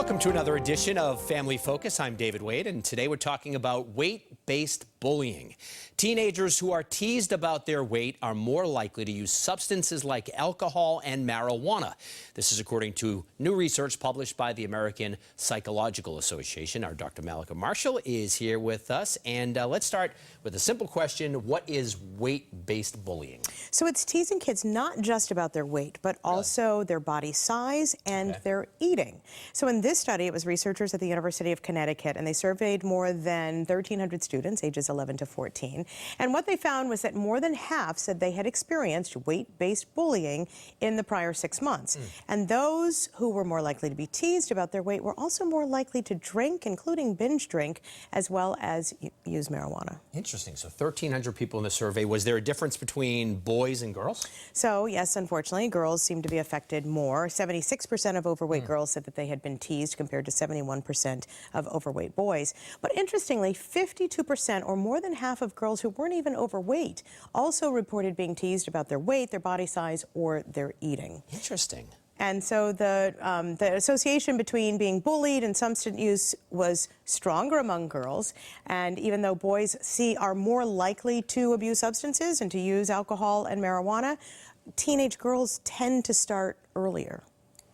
Welcome to another edition of Family Focus. I'm David Wade, and today we're talking about weight-based bullying. Teenagers who are teased about their weight are more likely to use substances like alcohol and marijuana. This is according to new research published by the American Psychological Association. Our Dr. Mallika Marshall is here with us, and let's start with a simple question. What is weight-based bullying? So it's teasing kids not just about their weight, but also their body size and their eating. So in this study, it was researchers at the University of Connecticut, and they surveyed more than 1,300 students, ages 11 to 14. And what they found was that more than half said they had experienced weight-based bullying in the prior 6 months. And those who were more likely to be teased about their weight were also more likely to drink, including binge drink, as well as use marijuana. Interesting. So 1,300 people in the survey. Was there a difference between boys and girls? So, yes, unfortunately, girls seem to be affected more. 76% of overweight girls said that they had been teased compared to 71% of overweight boys. But interestingly, 52% or more than half of girls who weren't even overweight also reported being teased about their weight, their body size, or their eating. Interesting. And so the association between being bullied and substance use was stronger among girls. And even though boys are more likely to abuse substances and to use alcohol and marijuana, teenage girls tend to start earlier.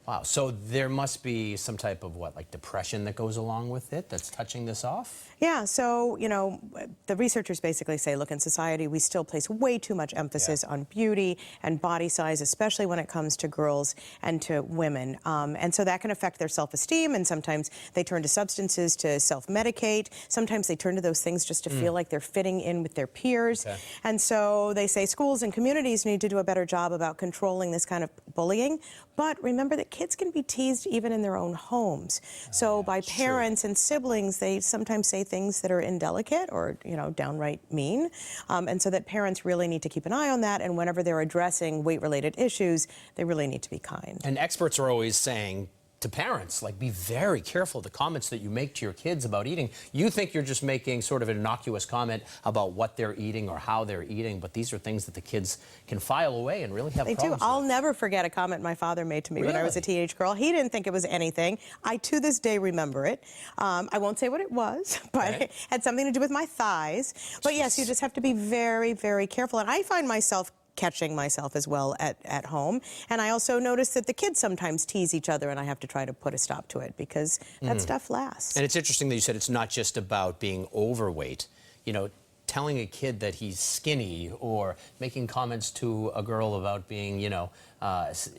Wow. So there must be some type of like depression that goes along with it that's touching this off? Yeah, so, you know, the researchers basically say, look, in society, we still place way too much emphasis on beauty and body size, especially when it comes to girls and to women. And so that can affect their self-esteem, and sometimes they turn to substances to self-medicate. Sometimes they turn to those things just to feel like they're fitting in with their peers. And so they say schools and communities need to do a better job about controlling this kind of bullying. But remember that kids can be teased even in their own homes. So by parents and siblings, they sometimes say things that are indelicate or, you know, downright mean. And so that parents really need to keep an eye on that. And whenever they're addressing weight-related issues, they really need to be kind. And experts are always saying to parents, like, be very careful the comments that you make to your kids about eating. You think you're just making sort of an innocuous comment about what they're eating or how they're eating, but these are things that the kids can file away and really have problems They do. with. I'll never forget a comment my father made to me when I was a teenage girl. He didn't think it was anything. I, to this day, remember it. I won't say what it was, but it had something to do with my thighs. But yes, you just have to be very, very careful. And I find myself catching myself as well at home. And I also notice that the kids sometimes tease each other, and I have to try to put a stop to it because that stuff lasts. And it's interesting that you said it's not just about being overweight. You know, telling a kid that he's skinny or making comments to a girl about being, you know, as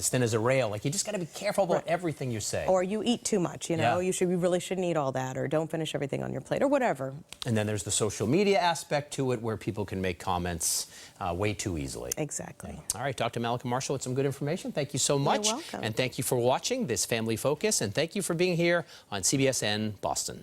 thin as a rail. Like, you just got to be careful about everything you say. Or you eat too much, you know. You really shouldn't eat all that, or don't finish everything on your plate, or whatever. And then there's the social media aspect to it where people can make comments way too easily. Exactly. All right, Dr. Mallika Marshall, with some good information. Thank you so much. You're welcome. And thank you for watching this Family Focus, and thank you for being here on CBSN Boston.